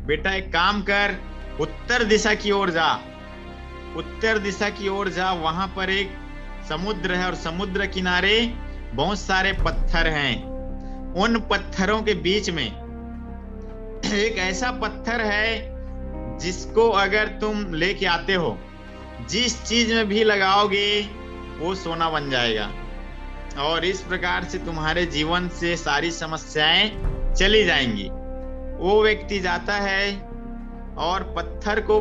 बेटा एक काम कर, उत्तर दिशा की ओर जा। उत्तर दिशा की ओर जा, वहां पर एक समुद्र है और समुद्र किनारे बहुत सारे पत्थर हैं। उन पत्थरों के बीच में एक ऐसा पत्थर है जिसको अगर तुम लेके आते हो, जिस चीज में भी लगाओगे वो सोना बन जाएगा। और इस प्रकार से तुम्हारे जीवन से सारी समस्याएं चली जाएंगी। वो व्यक्ति जाता है और पत्थर को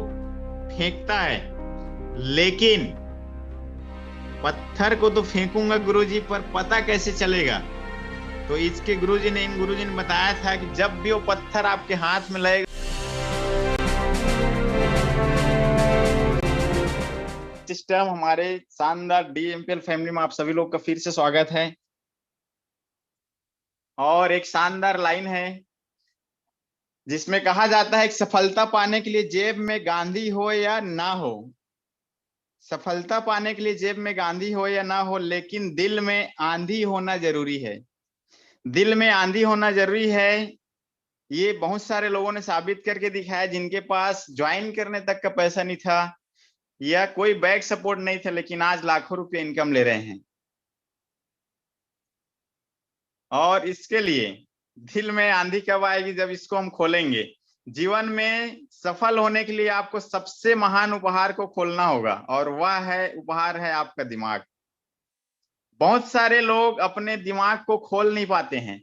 फेंकता है, लेकिन पत्थर को तो फेंकूंगा गुरुजी, पर पता कैसे चलेगा? तो इसके इन गुरुजी ने बताया था कि जब भी वो पत्थर आपके हाथ में लगेगा, सिस्टम हमारे शानदार डीएमपीएल फैमिली में आप सभी लोग का फिर से स्वागत है। और एक शानदार लाइन है जिसमें कहा जाता है कि सफलता पाने के लिए जेब में गांधी हो या ना हो, सफलता पाने के लिए जेब में गांधी हो या ना हो, लेकिन दिल में आंधी होना जरूरी है। दिल में आंधी होना जरूरी है। ये बहुत सारे लोगों ने साबित करके दिखाया, जिनके पास ज्वाइन करने तक का पैसा नहीं था या कोई बैक सपोर्ट नहीं था, लेकिन आज लाखों रुपए इनकम ले रहे हैं। और इसके लिए दिल में आंधी कब आएगी? जब इसको हम खोलेंगे। जीवन में सफल होने के लिए आपको सबसे महान उपहार को खोलना होगा, और वह है उपहार है आपका दिमाग। बहुत सारे लोग अपने दिमाग को खोल नहीं पाते हैं,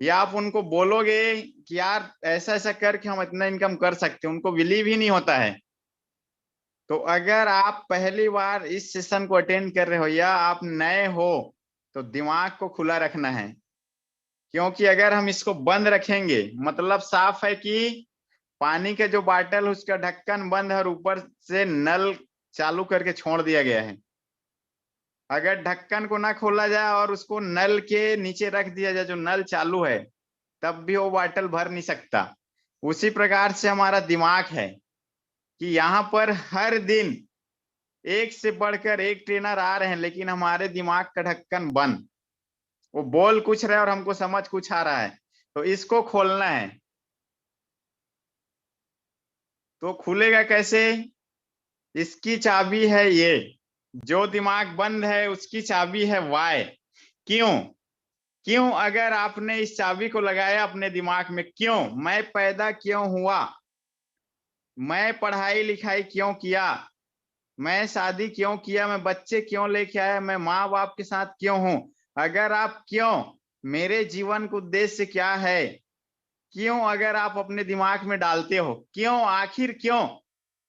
या आप उनको बोलोगे कि यार ऐसा ऐसा करके हम इतना इनकम कर सकते हैं, उनको बिलीव ही नहीं होता है। तो अगर आप पहली बार इस सेशन को अटेंड कर रहे हो या आप नए हो, तो दिमाग को खुला रखना है। क्योंकि अगर हम इसको बंद रखेंगे, मतलब साफ है कि पानी का जो बाटल उसका ढक्कन बंद है और ऊपर से नल चालू करके छोड़ दिया गया है। अगर ढक्कन को ना खोला जाए और उसको नल के नीचे रख दिया जाए जो नल चालू है, तब भी वो बाटल भर नहीं सकता। उसी प्रकार से हमारा दिमाग है कि यहाँ पर हर दिन एक से बढ़कर एक ट्रेनर आ रहे हैं, लेकिन हमारे दिमाग का ढक्कन बंद। वो बोल कुछ रहे और हमको समझ कुछ आ रहा है, तो इसको खोलना है। तो खुलेगा कैसे? इसकी चाबी है ये, जो दिमाग बंद है उसकी चाबी है वाई। क्यों? क्यों अगर आपने इस चाबी को लगाया अपने दिमाग में, क्यों मैं पैदा क्यों हुआ, मैं पढ़ाई लिखाई क्यों किया, मैं शादी क्यों किया, मैं बच्चे क्यों लेके आया, मैं माँ बाप के साथ क्यों हूं। अगर आप क्यों, मेरे जीवन का उद्देश्य क्या है, क्यों अगर आप अपने दिमाग में डालते हो, क्यों आखिर क्यों,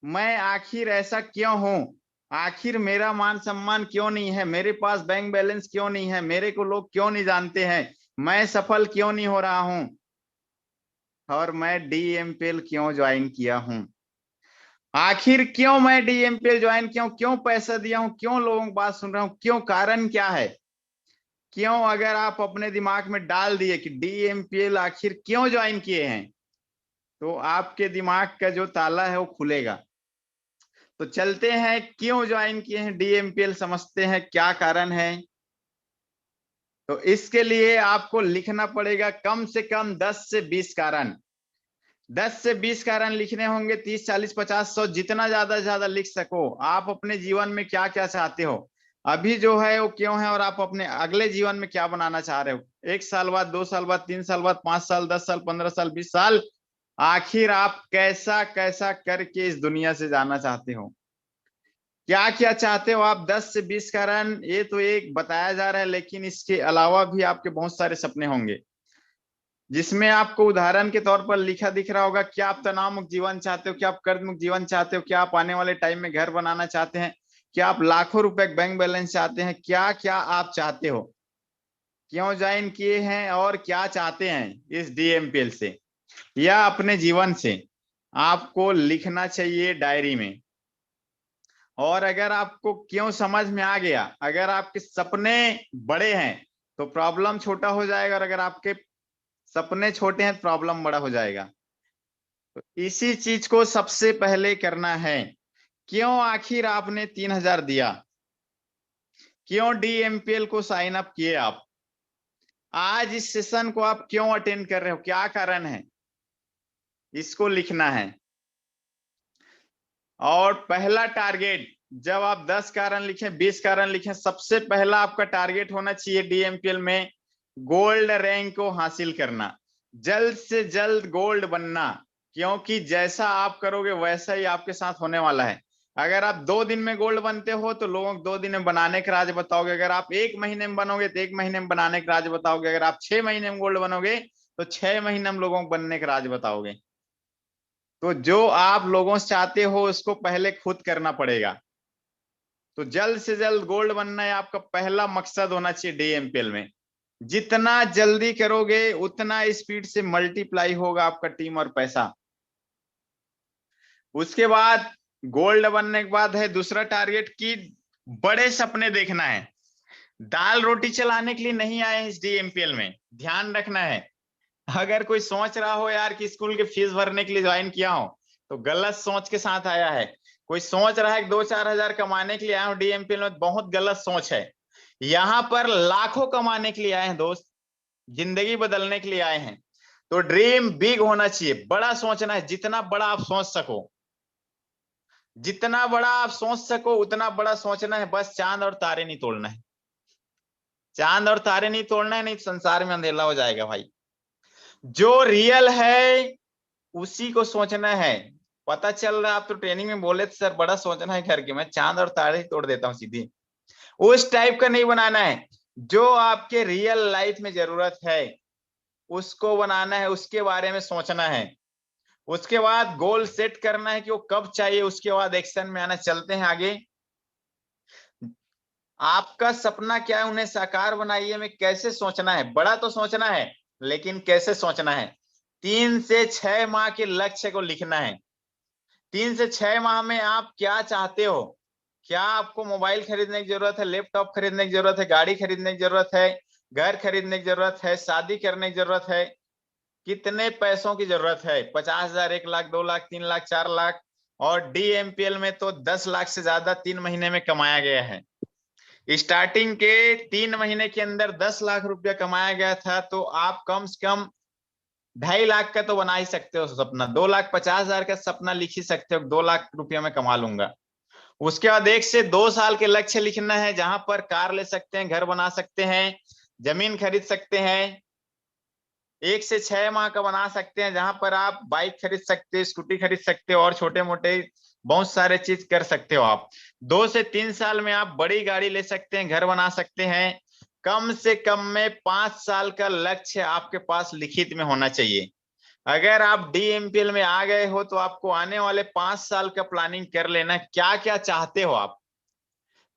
मैं आखिर ऐसा क्यों हूं, आखिर मेरा मान सम्मान क्यों नहीं है, मेरे पास बैंक बैलेंस क्यों नहीं है, मेरे को लोग क्यों नहीं जानते हैं, मैं सफल क्यों नहीं हो रहा हूं, और मैं डीएमपीएल क्यों ज्वाइन किया हूं, आखिर क्यों मैं डीएमपीएल ज्वाइन किया हूं, क्यों पैसा दिया हूं, क्यों लोगों की बात सुन रहा हूं, क्यों, कारण क्या है। क्यों अगर आप अपने दिमाग में डाल दिए कि डीएमपीएल आखिर क्यों ज्वाइन किए हैं, तो आपके दिमाग का जो ताला है वो खुलेगा। तो चलते हैं, क्यों ज्वाइन किए हैं डीएमपीएल, समझते हैं क्या कारण है। तो इसके लिए आपको लिखना पड़ेगा कम से कम 10 से 20 कारण। 10 से 20 कारण लिखने होंगे, 30 40 50 100, जितना ज्यादा लिख सको। आप अपने जीवन में क्या क्या चाहते हो, अभी जो है वो क्यों है, और आप अपने अगले जीवन में क्या बनाना चाह रहे हो, 1 साल बाद, 2 साल बाद, 3 साल बाद, 5 साल, 10 साल, 15 साल, 20 साल, आखिर आप कैसा कैसा करके इस दुनिया से जाना चाहते हो, क्या क्या चाहते हो आप। 10 से 20 कारण ये तो एक बताया जा रहा है, लेकिन इसके अलावा भी आपके बहुत सारे सपने होंगे, जिसमें आपको उदाहरण के तौर पर लिखा दिख रहा होगा। क्या आप तनाव मुक्त जीवन चाहते हो, क्या आप कर्ज मुक्त जीवन चाहते हो, क्या आप आने वाले टाइम में घर बनाना चाहते हैं, क्या आप लाखों रुपए बैंक बैलेंस चाहते हैं, क्या क्या आप चाहते हो, क्यों ज्वाइन किए हैं और क्या चाहते हैं इस डीएमपीएल से या अपने जीवन से, आपको लिखना चाहिए डायरी में। और अगर आपको क्यों समझ में आ गया, अगर आपके सपने बड़े हैं तो प्रॉब्लम छोटा हो जाएगा, और अगर आपके सपने छोटे हैं तो प्रॉब्लम बड़ा हो जाएगा। तो इसी चीज को सबसे पहले करना है। क्यों आखिर आपने 3,000 दिया, क्यों डीएमपीएल को साइन अप किए आप, आज इस सेशन को आप क्यों अटेंड कर रहे हो, क्या कारण है। इसको लिखना है। और पहला टारगेट, जब आप 10 कारण लिखें, 20 कारण लिखें, सबसे पहला आपका टारगेट होना चाहिए डीएमपीएल में गोल्ड रैंक को हासिल करना, जल्द से जल्द गोल्ड बनना। क्योंकि जैसा आप करोगे वैसा ही आपके साथ होने वाला है। अगर आप 2 दिन में गोल्ड बनते हो तो लोगों को 2 दिन में बनाने का राज बताओगे। अगर आप 1 महीने में बनोगे तो 1 महीने में बनाने का राज बताओगे। अगर आप 6 महीने में गोल्ड बनोगे तो 6 महीने में लोगों को बनने का राज बताओगे। तो जो आप लोगों से चाहते हो उसको पहले खुद करना पड़ेगा। तो जल्द से जल्द गोल्ड बनना है आपका पहला मकसद होना चाहिए डीएमपीएल में। जितना जल्दी करोगे उतना स्पीड से मल्टीप्लाई होगा आपका टीम और पैसा। उसके बाद गोल्ड बनने के बाद है दूसरा टारगेट की बड़े सपने देखना है। दाल रोटी चलाने के लिए नहीं आए हैं इस डीएमपीएल में, ध्यान रखना है। अगर कोई सोच रहा हो यार कि स्कूल के फीस भरने के लिए ज्वाइन किया हो तो गलत सोच के साथ आया है। कोई सोच रहा है कि 2-4 हजार कमाने के लिए आया हूं डीएमपीएल में, बहुत गलत सोच है। यहां पर लाखों कमाने के लिए आए हैं दोस्त, जिंदगी बदलने के लिए आए हैं। तो ड्रीम बिग होना चाहिए, बड़ा सोचना है, जितना बड़ा आप सोच सको, जितना बड़ा आप सोच सको उतना बड़ा सोचना है। बस चांद और तारे नहीं तोड़ना है, चांद और तारे नहीं तोड़ना है, नहीं तो संसार में अंधेला हो जाएगा भाई। जो रियल है उसी को सोचना है। पता चल रहा है आप तो ट्रेनिंग में बोले थे सर बड़ा सोचना है करके, मैं चांद और तारे ही तोड़ देता हूँ सीधी। उस टाइप का नहीं बनाना है, जो आपके रियल लाइफ में जरूरत है उसको बनाना है, उसके बारे में सोचना है। उसके बाद गोल सेट करना है कि वो कब चाहिए, उसके बाद एक्शन में आना। चलते हैं आगे। आपका सपना क्या है, उन्हें साकार बनाइए में कैसे सोचना है। बड़ा तो सोचना है लेकिन कैसे सोचना है। 3 से 6 माह के लक्ष्य को लिखना है। 3 से 6 माह में आप क्या चाहते हो। क्या आपको मोबाइल खरीदने की जरूरत है, लैपटॉप खरीदने की जरूरत है, गाड़ी खरीदने की जरूरत है, घर खरीदने की जरूरत है, शादी करने की जरूरत है। कितने पैसों की जरूरत है, 50,000, 1 लाख, 2 लाख, 3 लाख, 4 लाख। और डीएमपीएल में तो 10 लाख से ज्यादा 3 महीने में कमाया गया है। स्टार्टिंग के 3 महीने के अंदर 10 लाख रुपया कमाया गया था। तो आप कम से कम 2.5 लाख का तो बना ही सकते हो सपना। 2,50,000 का सपना लिख ही सकते हो, 2 लाख रुपया में कमा लूंगा। उसके बाद 1 से 2 साल के लक्ष्य लिखना है, जहां पर कार ले सकते हैं, घर बना सकते हैं, जमीन खरीद सकते हैं। 1 से 6 माह का बना सकते हैं, जहां पर आप बाइक खरीद सकते हो, स्कूटी खरीद सकते हो और छोटे मोटे बहुत सारे चीज कर सकते हो आप। 2 से 3 साल में आप बड़ी गाड़ी ले सकते हैं, घर बना सकते हैं। कम से कम में 5 साल का लक्ष्य आपके पास लिखित में होना चाहिए। अगर आप डीएमपीएल में आ गए हो तो आपको आने वाले 5 साल का प्लानिंग कर लेना, क्या क्या चाहते हो आप।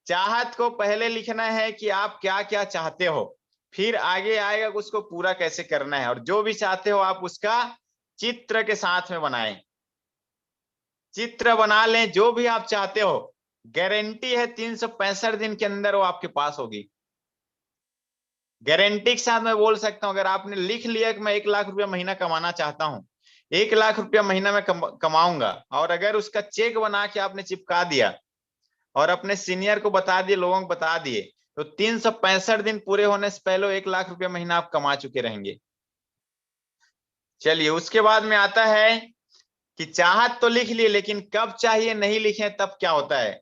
चाहत को पहले लिखना है कि आप क्या क्या चाहते हो, फिर आगे आएगा उसको पूरा कैसे करना है। और जो भी चाहते हो आप उसका चित्र के साथ में बनाएं, चित्र बना लें जो भी आप चाहते हो। गारंटी है 365 दिन के अंदर वो आपके पास होगी। गारंटी के साथ मैं बोल सकता हूं, अगर आपने लिख लिया कि मैं 1 लाख रुपया महीना कमाना चाहता हूं, 1 लाख रुपया महीना में कमाऊंगा, और अगर उसका चेक बना के आपने चिपका दिया और अपने सीनियर को बता दिए, लोगों को बता दिए, तो 365 दिन पूरे होने से पहले 1 लाख रुपया महीना आप कमा चुके रहेंगे। चलिए उसके बाद में आता है कि चाहत तो लिख लिए लेकिन कब चाहिए नहीं लिखे तब क्या होता है।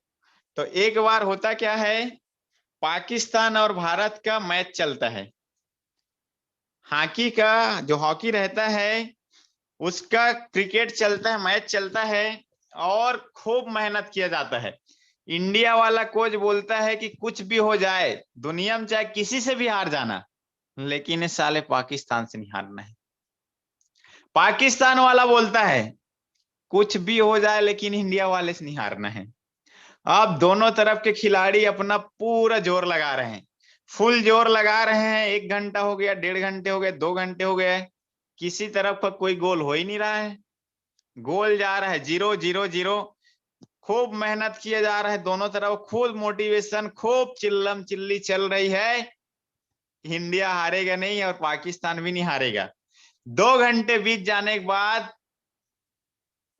तो एक बार होता क्या है, पाकिस्तान और भारत का मैच चलता है, हॉकी का, जो हॉकी रहता है उसका क्रिकेट चलता है, मैच चलता है और खूब मेहनत किया जाता है। इंडिया वाला कोच बोलता है कि कुछ भी हो जाए दुनिया में चाहे किसी से भी हार जाना, लेकिन इस साले पाकिस्तान से नहीं हारना है। पाकिस्तान वाला बोलता है कुछ भी हो जाए लेकिन इंडिया वाले से नहीं हारना है। अब दोनों तरफ के खिलाड़ी अपना पूरा जोर लगा रहे हैं, फुल जोर लगा रहे हैं। 1 घंटा हो गया, 1.5 घंटे हो गए, 2 घंटे हो गए, किसी तरफ का कोई गोल हो ही नहीं रहा है। गोल जा रहा है 0-0-0। खूब मेहनत किया जा रहा है दोनों तरफ, खूब मोटिवेशन, खूब चिल्लम चिल्ली चल रही है। इंडिया हारेगा नहीं और पाकिस्तान भी नहीं हारेगा। 2 घंटे बीत जाने के बाद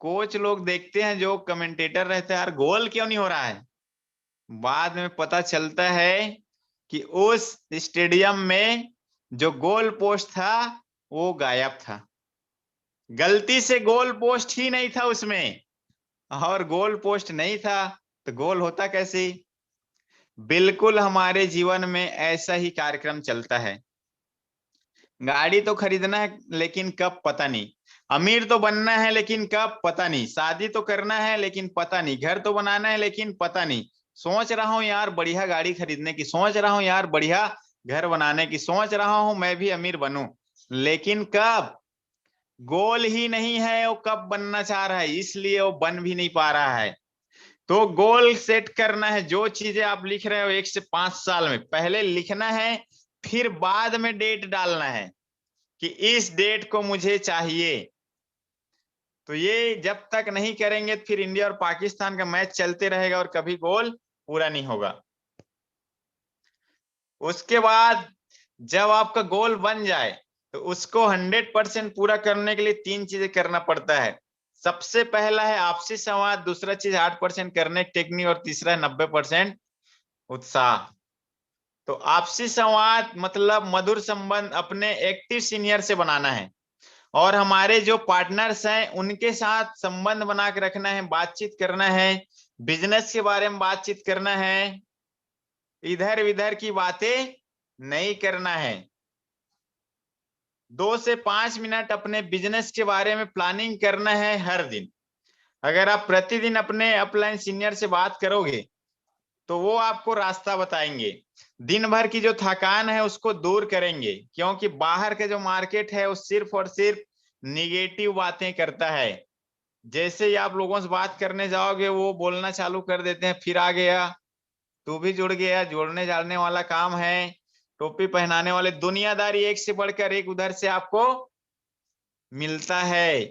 कोच लोग देखते हैं, जो कमेंटेटर रहते हैं, यार गोल क्यों नहीं हो रहा है। बाद में पता चलता है कि उस स्टेडियम में जो गोल पोस्ट था वो गायब था। गलती से गोल पोस्ट ही नहीं था उसमें, और गोल पोस्ट नहीं था तो गोल होता कैसे? बिल्कुल हमारे जीवन में ऐसा ही कार्यक्रम चलता है। गाड़ी तो खरीदना है लेकिन कब पता नहीं, अमीर तो बनना है लेकिन कब पता नहीं, शादी तो करना है लेकिन पता नहीं, घर तो बनाना है लेकिन पता नहीं, सोच रहा हूँ यार बढ़िया गाड़ी खरीदने की, सोच रहा हूँ यार बढ़िया घर बनाने की, सोच रहा हूँ मैं भी अमीर बनूं, लेकिन कब? गोल ही नहीं है वो कब बनना चाह रहा है, इसलिए वो बन भी नहीं पा रहा है। तो गोल सेट करना है, जो चीजें आप लिख रहे हो 1 से 5 साल में, पहले लिखना है, फिर बाद में डेट डालना है कि इस डेट को मुझे चाहिए। तो ये जब तक नहीं करेंगे तो फिर इंडिया और पाकिस्तान का मैच चलते रहेगा और कभी गोल पूरा नहीं होगा। उसके बाद जब आपका गोल बन जाए तो उसको 100% पूरा करने के लिए 3 चीजें करना पड़ता है। सबसे पहला है आपसी संवाद, दूसरा चीज 8% करने की टेक्निक, और तीसरा है 90% उत्साह। तो आपसी संवाद मतलब मधुर संबंध अपने एक्टिव सीनियर से बनाना है, और हमारे जो पार्टनर्स हैं उनके साथ संबंध बना के रखना है, बातचीत करना है, बिजनेस के बारे में बातचीत करना है, इधर उधर की बातें नहीं करना है। 2 से 5 मिनट अपने बिजनेस के बारे में प्लानिंग करना है हर दिन। अगर आप प्रतिदिन अपने अपलाइन सीनियर से बात करोगे तो वो आपको रास्ता बताएंगे, दिन भर की जो थकान है उसको दूर करेंगे, क्योंकि बाहर के जो मार्केट है वो सिर्फ और सिर्फ निगेटिव बातें करता है। जैसे ही आप लोगों से बात करने जाओगे वो बोलना चालू कर देते हैं, फिर आ गया, तू भी जुड़ गया, जोड़ने जाने वाला काम है, टोपी पहनाने वाले, दुनियादारी एक से बढ़कर एक उधर से आपको मिलता है।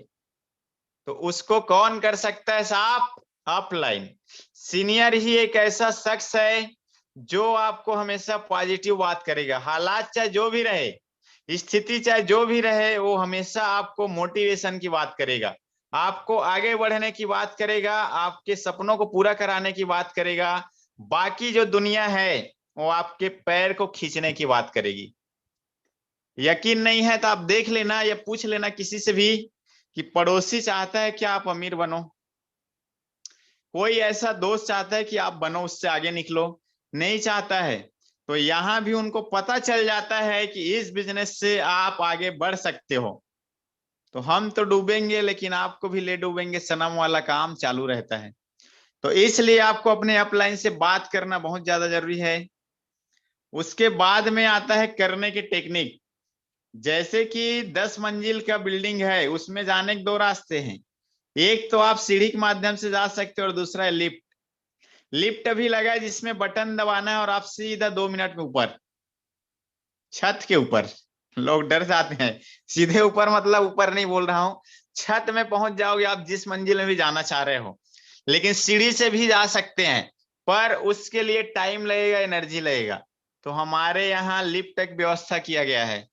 तो उसको कौन कर सकता है साहब? ऑफलाइन सीनियर ही एक ऐसा शख्स है जो आपको हमेशा पॉजिटिव बात करेगा, हालात चाहे जो भी रहे, स्थिति चाहे जो भी रहे, वो हमेशा आपको मोटिवेशन की बात करेगा, आपको आगे बढ़ने की बात करेगा, आपके सपनों को पूरा कराने की बात करेगा। बाकी जो दुनिया है वो आपके पैर को खींचने की बात करेगी। यकीन नहीं है तो आप देख लेना या पूछ लेना किसी से भी कि पड़ोसी चाहता है कि आप अमीर बनो, कोई ऐसा दोस्त चाहता है कि आप बनो, उससे आगे निकलो, नहीं चाहता है। तो यहां भी उनको पता चल जाता है कि इस बिजनेस से आप आगे बढ़ सकते हो। तो हम तो डूबेंगे लेकिन आपको भी ले डूबेंगे, सनम वाला काम चालू रहता है। तो इसलिए आपको अपने अपलाइन से बात करना बहुत ज्यादा जरूरी है। उसके बाद में आता है करने की टेक्निक। जैसे कि 10 मंजिल का बिल्डिंग है, उसमें जाने के 2 रास्ते हैं, एक तो आप सीढ़ी के माध्यम से जा सकते हो और दूसरा है लिफ्ट। लिफ्ट भी लगा है जिसमें बटन दबाना है और आप सीधा 2 मिनट में ऊपर, छत के ऊपर। लोग डर जाते हैं, सीधे ऊपर मतलब ऊपर नहीं बोल रहा हूं, छत में पहुंच जाओगे आप जिस मंजिल में भी जाना चाह रहे हो। लेकिन सीढ़ी से भी जा सकते हैं, पर उसके लिए टाइम लगेगा, एनर्जी लगेगा। तो हमारे यहाँ लिफ्ट की व्यवस्था किया गया है।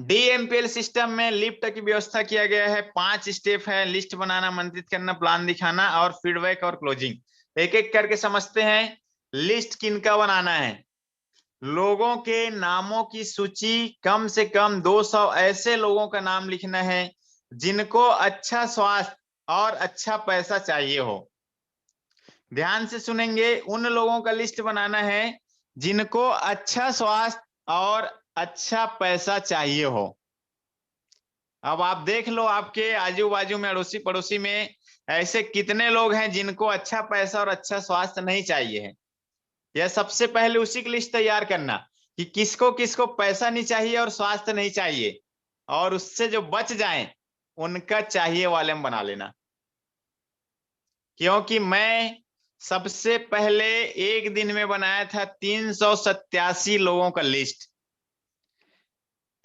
डीएमपीएल सिस्टम में लिफ्ट की व्यवस्था किया गया है। 5 स्टेप है, लिस्ट बनाना, मंत्रित करना, प्लान दिखाना और फीडबैक और क्लोजिंग। एक एक करके समझते हैं। लिस्ट किनका बनाना है? लोगों के नामों की सूची, कम से कम 200 ऐसे लोगों का नाम लिखना है जिनको अच्छा स्वास्थ्य और अच्छा पैसा चाहिए हो। ध्यान से सुनेंगे, उन लोगों का लिस्ट बनाना है जिनको अच्छा स्वास्थ्य और अच्छा पैसा चाहिए हो। अब आप देख लो आपके आजू बाजू में, अड़ोसी पड़ोसी में ऐसे कितने लोग हैं जिनको अच्छा पैसा और अच्छा स्वास्थ्य नहीं चाहिए है। यह सबसे पहले उसी की लिस्ट तैयार करना कि किसको किसको पैसा नहीं चाहिए और स्वास्थ्य नहीं चाहिए, और उससे जो बच जाएं उनका चाहिए वाले में बना लेना। क्योंकि मैं सबसे पहले एक दिन में बनाया था 387 लोगों का लिस्ट।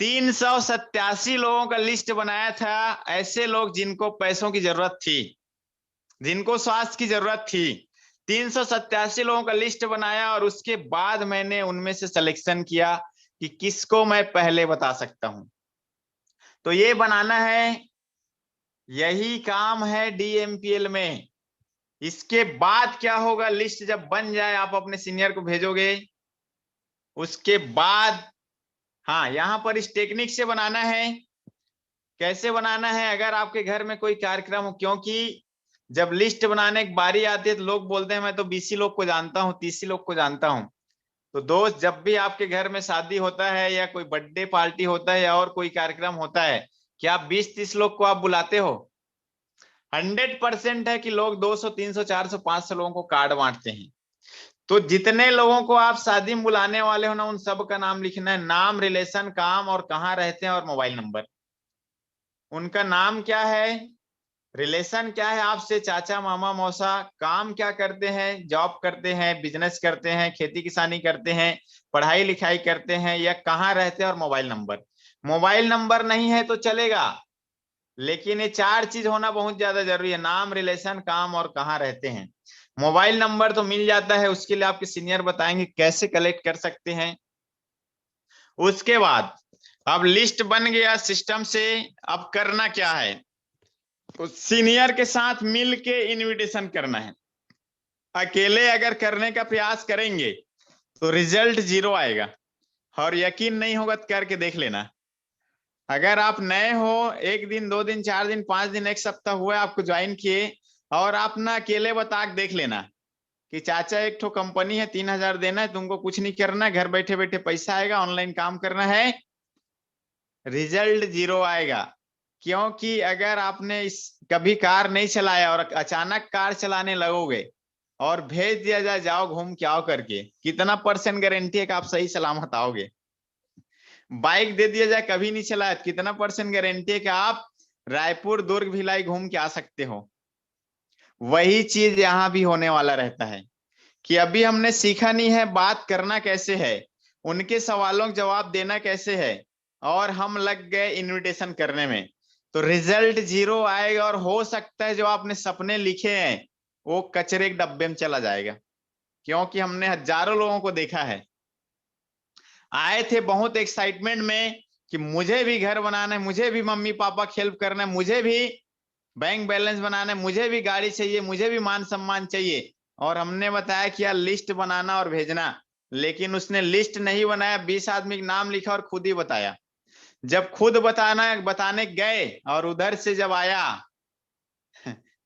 387 लोगों का लिस्ट बनाया था, ऐसे लोग जिनको पैसों की जरूरत थी, जिनको स्वास्थ्य की जरूरत थी। 387 लोगों का लिस्ट बनाया और उसके बाद मैंने उनमें से सिलेक्शन किया कि किसको मैं पहले बता सकता हूं। तो ये बनाना है, यही काम है डीएमपीएल में। इसके बाद क्या होगा, लिस्ट जब बन जाए आप अपने सीनियर को भेजोगे। उसके बाद हाँ, यहां पर इस टेक्निक से बनाना है कैसे बनाना है? अगर आपके घर में कोई कार्यक्रम हो, क्योंकि जब लिस्ट बनाने की बारी आती है तो लोग बोलते हैं मैं तो 20 लोग को जानता हूँ, 30 लोग को जानता हूँ। तो दोस्त, जब भी आपके घर में शादी होता है या कोई बर्थडे पार्टी होता है या और कोई कार्यक्रम होता है, क्या आप 20-30 लोग को आप बुलाते हो? 100% है कि लोग 200, 300, 400, 500 लोगों को कार्ड बांटते हैं। तो जितने लोगों को आप शादी में बुलाने वाले हो ना, उन सब का नाम लिखना है, नाम, रिलेशन, काम और कहाँ रहते हैं और मोबाइल नंबर। उनका नाम क्या है, रिलेशन क्या है आपसे, चाचा, मामा, मौसा, काम क्या करते हैं, जॉब करते हैं, बिजनेस करते हैं, खेती किसानी करते हैं, पढ़ाई लिखाई करते हैं, या कहाँ रहते हैं और मोबाइल नंबर। मोबाइल नंबर नहीं है तो चलेगा, लेकिन ये 4 चीज होना बहुत ज्यादा जरूरी है, नाम, रिलेशन, काम और कहाँ रहते हैं। मोबाइल नंबर तो मिल जाता है, उसके लिए आपके सीनियर बताएंगे कैसे कलेक्ट कर सकते हैं। उसके बाद अब लिस्ट बन गया सिस्टम से, अब करना क्या है, तो सीनियर के साथ मिल के इन्विटेशन करना है। अकेले अगर करने का प्रयास करेंगे तो रिजल्ट 0 आएगा, और यकीन नहीं होगा तो करके देख लेना। अगर आप नए हो, 1 दिन, 2 दिन, 4 दिन, 5 दिन, 1 सप्ताह हुआ आपको ज्वाइन किए, और आप ना अकेले बता के देख लेना कि चाचा एक ठो कंपनी है, 3,000 देना है, तुमको कुछ नहीं करना है, घर बैठे बैठे पैसा आएगा, ऑनलाइन काम करना है, रिजल्ट 0 आएगा। क्योंकि अगर आपने इस कभी कार नहीं चलाया और अचानक कार चलाने लगोगे और भेज दिया जाए जाओ घूम के आओ करके, कितना % गारंटी है कि आप सही सलामत आओगे? बाइक दे दिया जाए, कभी नहीं चलाया, कितना % गारंटी है कि आप रायपुर, दुर्ग, भिलाई घूम के आ सकते हो? वही चीज यहाँ भी होने वाला रहता है कि अभी हमने सीखा नहीं है बात करना कैसे है, उनके सवालों का जवाब देना कैसे है, और हम लग गए इनविटेशन करने में, तो रिजल्ट 0 आएगा। और हो सकता है जो आपने सपने लिखे हैं वो कचरे के डब्बे में चला जाएगा, क्योंकि हमने हजारों लोगों को देखा है, आए थे बहुत एक्साइटमेंट में कि मुझे भी घर बनाना है, मुझे भी मम्मी पापा की हेल्प करना है, मुझे भी बैंक बैलेंस बनाना है, मुझे भी गाड़ी चाहिए, मुझे भी मान सम्मान चाहिए, और हमने बताया कि यार लिस्ट बनाना और भेजना, लेकिन उसने लिस्ट नहीं बनाया, 20 आदमी का नाम लिखा और खुद ही बताया। जब खुद बताने गए और उधर से जब आया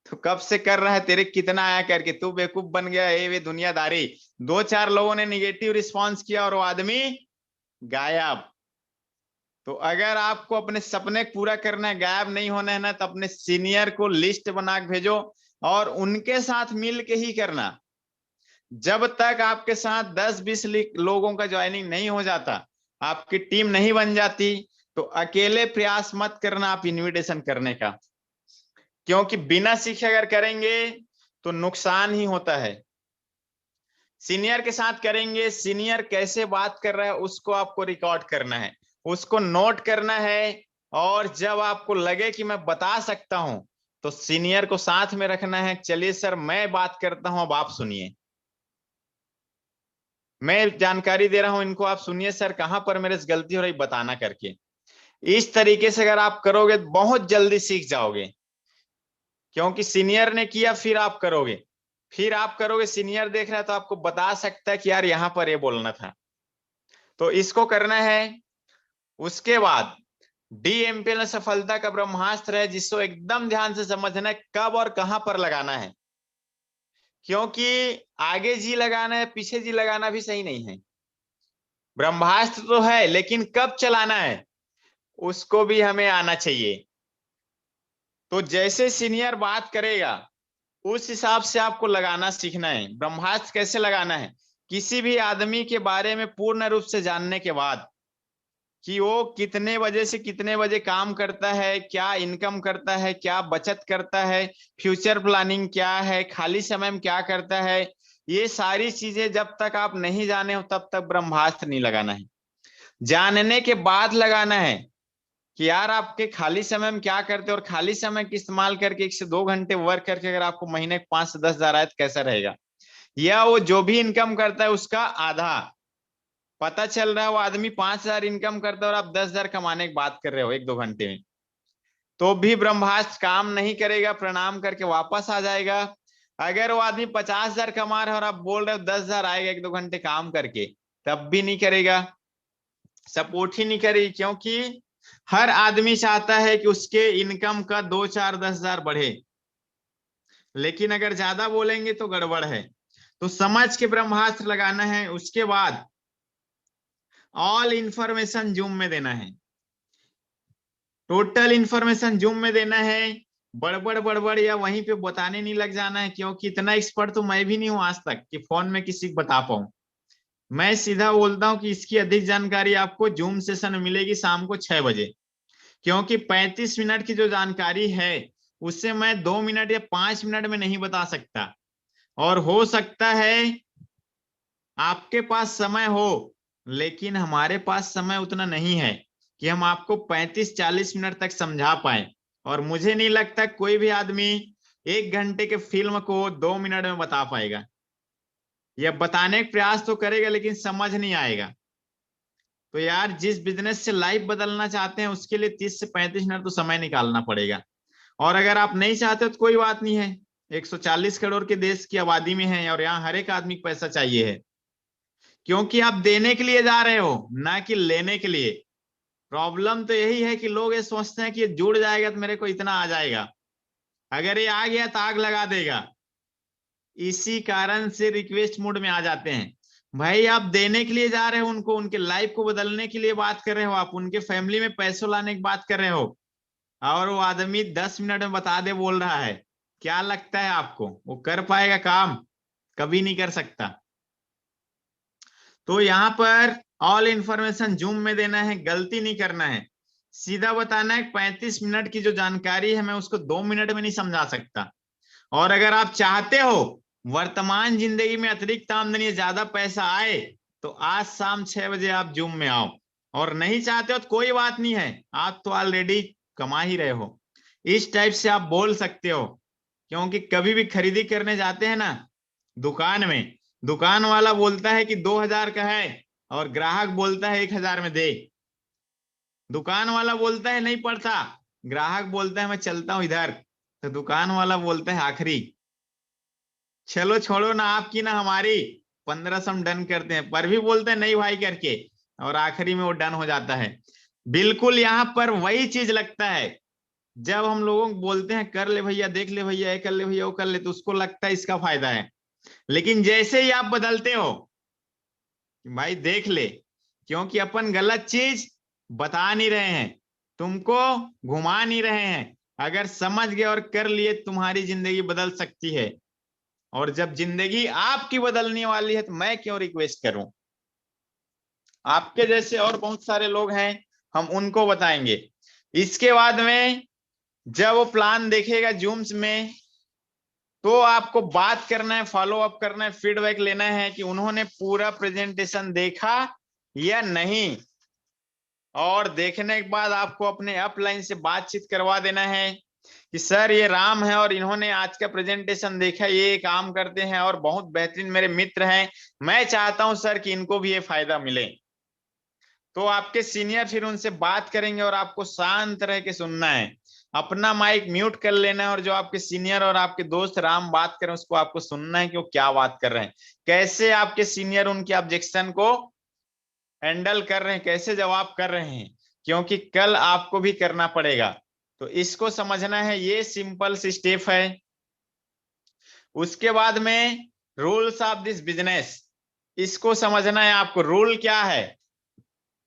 तो कब से कर रहा है, तेरे कितना आया करके तू बेवकूफ बन गया, ये वे दुनियादारी। 2-4 लोगों ने निगेटिव रिस्पॉन्स किया और वो आदमी गायब। तो अगर आपको अपने सपने पूरा करना है, गायब नहीं होना है ना, तो अपने सीनियर को लिस्ट बना के भेजो और उनके साथ मिल के ही करना। जब तक आपके साथ 10-20 लोगों का ज्वाइनिंग नहीं हो जाता, आपकी टीम नहीं बन जाती, तो अकेले प्रयास मत करना आप इनविटेशन करने का, क्योंकि बिना सीखे अगर करेंगे तो नुकसान ही होता है। सीनियर के साथ करेंगे, सीनियर कैसे बात कर रहा है उसको आपको रिकॉर्ड करना है, उसको नोट करना है, और जब आपको लगे कि मैं बता सकता हूं तो सीनियर को साथ में रखना है, चलिए सर मैं बात करता हूं, अब आप सुनिए, मैं जानकारी दे रहा हूं इनको, आप सुनिए सर कहां पर मेरे से गलती हो रही बताना करके। इस तरीके से अगर आप करोगे तो बहुत जल्दी सीख जाओगे, क्योंकि सीनियर ने किया फिर आप करोगे, फिर आप करोगे, सीनियर देख रहा है तो आपको बता सकता है कि यार यहां पर ये बोलना था, तो इसको करना है। उसके बाद डीएमपीएल सफलता का ब्रह्मास्त्र है, जिसको एकदम ध्यान से समझना है कब और कहां पर लगाना है, क्योंकि आगे जी लगाना है पीछे जी लगाना भी सही नहीं है। ब्रह्मास्त्र तो है, लेकिन कब चलाना है उसको भी हमें आना चाहिए। तो जैसे सीनियर बात करेगा उस हिसाब से आपको लगाना सीखना है। ब्रह्मास्त्र कैसे लगाना है, किसी भी आदमी के बारे में पूर्ण रूप से जानने के बाद कि वो कितने बजे से कितने बजे काम करता है, क्या इनकम करता है, क्या बचत करता है, फ्यूचर प्लानिंग क्या है, खाली समय में क्या करता है, ये सारी चीजें जब तक आप नहीं जाने हो तब तक ब्रह्मास्त्र नहीं लगाना है। जानने के बाद लगाना है कि यार आपके खाली समय में क्या करते हो, और खाली समय का इस्तेमाल करके 1 से 2 घंटे वर्क करके अगर आपको महीने 5 से 10 हजार आए तो कैसा रहेगा, या वो जो भी इनकम करता है उसका आधा। पता चल रहा है वो आदमी 5,000 इनकम करता है और आप 10,000 कमाने की बात कर रहे हो 1-2 घंटे में, तो भी ब्रह्मास्त्र काम नहीं करेगा, प्रणाम करके वापस आ जाएगा। अगर वो आदमी 50,000 कमा रहा है और आप बोल रहे हो 10,000 आएगा 1-2 घंटे काम करके, तब भी नहीं करेगा, सपोर्ट ही नहीं करेगी, क्योंकि हर आदमी चाहता है कि उसके इनकम का 2, 4, 10,000 बढ़े, लेकिन अगर ज्यादा बोलेंगे तो गड़बड़ है। तो समझ के ब्रह्मास्त्र लगाना है। उसके बाद ऑल इंफॉर्मेशन जूम में देना है, टोटल इंफॉर्मेशन जूम में देना है। बड़बड़ बड़बड़ या वहीं पे बताने नहीं लग जाना है, क्योंकि इतना एक्सपर्ट तो मैं भी नहीं हूं आज तक कि फोन में किसी को बता पाऊं। मैं सीधा बोलता हूं कि इसकी अधिक जानकारी आपको जूम सेशन में मिलेगी शाम को 6 बजे, क्योंकि 35 मिनट की जो जानकारी है उससे मैं 2 मिनट या 5 मिनट में नहीं बता सकता। और हो सकता है आपके पास समय हो, लेकिन हमारे पास समय उतना नहीं है कि हम आपको 35-40 मिनट तक समझा पाए। और मुझे नहीं लगता कोई भी आदमी 1 घंटे के फिल्म को 2 मिनट में बता पाएगा। यह बताने का प्रयास तो करेगा लेकिन समझ नहीं आएगा। तो यार, जिस बिजनेस से लाइफ बदलना चाहते हैं उसके लिए 30 से 35 मिनट तो समय निकालना पड़ेगा। और अगर आप नहीं चाहते तो कोई बात नहीं है, 140 करोड़ के देश की आबादी में है और यहाँ हर एक आदमी को पैसा चाहिए है, क्योंकि आप देने के लिए जा रहे हो ना कि लेने के लिए। प्रॉब्लम तो यही है कि लोग ये सोचते हैं कि ये जुड़ जाएगा तो मेरे को इतना आ जाएगा, अगर ये आ गया तो आग लगा देगा। इसी कारण से रिक्वेस्ट मोड में आ जाते हैं। भाई, आप देने के लिए जा रहे हो उनको, उनके लाइफ को बदलने के लिए बात कर रहे हो, आप उनके फैमिली में पैसों लाने की बात कर रहे हो, और वो आदमी 10 मिनट में बता दे बोल रहा है। क्या लगता है आपको वो कर पाएगा काम? कभी नहीं कर सकता। तो यहाँ पर ऑल इंफॉर्मेशन जूम में देना है, गलती नहीं करना है, सीधा बताना है। 35 मिनट की जो जानकारी है मैं उसको 2 मिनट में नहीं समझा सकता। और अगर आप चाहते हो वर्तमान जिंदगी में अतिरिक्त आमदनी, ज्यादा पैसा आए, तो आज शाम 6 बजे आप जूम में आओ। और नहीं चाहते हो तो कोई बात नहीं है, आप तो ऑलरेडी कमा ही रहे हो। इस टाइप से आप बोल सकते हो, क्योंकि कभी भी खरीदी करने जाते हैं ना दुकान में, दुकान वाला बोलता है कि 2,000 का है और ग्राहक बोलता है 1,000 में दे। दुकान वाला बोलता है नहीं पड़ता, ग्राहक बोलता है मैं चलता हूं इधर, तो दुकान वाला बोलता है आखिरी, चलो छोड़ो ना आपकी ना हमारी, 1500 हम डन करते हैं, पर भी बोलते हैं नहीं भाई करके, और आखिरी में वो डन हो जाता है। बिल्कुल यहाँ पर वही चीज लगता है। जब हम लोगों को बोलते हैं कर ले भैया, देख ले भैया, ये कर ले भैया, वो कर ले, तो उसको लगता है इसका फायदा है। लेकिन जैसे ही आप बदलते हो भाई देख ले, क्योंकि अपन गलत चीज बता नहीं रहे हैं, तुमको घुमा नहीं रहे हैं। अगर समझ गए और कर लिए तुम्हारी जिंदगी बदल सकती है। और जब जिंदगी आपकी बदलने वाली है तो मैं क्यों रिक्वेस्ट करूं? आपके जैसे और बहुत सारे लोग हैं, हम उनको बताएंगे। इसके बाद में जब वो प्लान देखेगा जूम्स में, तो आपको बात करना है, फॉलो अप करना है, फीडबैक लेना है कि उन्होंने पूरा प्रेजेंटेशन देखा या नहीं। और देखने के बाद आपको अपने अपलाइन से बातचीत करवा देना है कि सर ये राम है और इन्होंने आज का प्रेजेंटेशन देखा, ये काम करते हैं और बहुत बेहतरीन मेरे मित्र हैं, मैं चाहता हूं सर कि इनको भी ये फायदा मिले। तो आपके सीनियर फिर उनसे बात करेंगे और आपको शांत रह के सुनना है, अपना माइक म्यूट कर लेना है, और जो आपके सीनियर और आपके दोस्त राम बात करें उसको आपको सुनना है कि वो क्या बात कर रहे हैं, कैसे आपके सीनियर उनके ऑब्जेक्शन को हैंडल कर रहे हैं, कैसे जवाब कर रहे हैं, क्योंकि कल आपको भी करना पड़ेगा। तो इसको समझना है, ये सिंपल सी स्टेप है। उसके बाद में रूल्स ऑफ दिस बिजनेस, इसको समझना है आपको। रूल क्या है?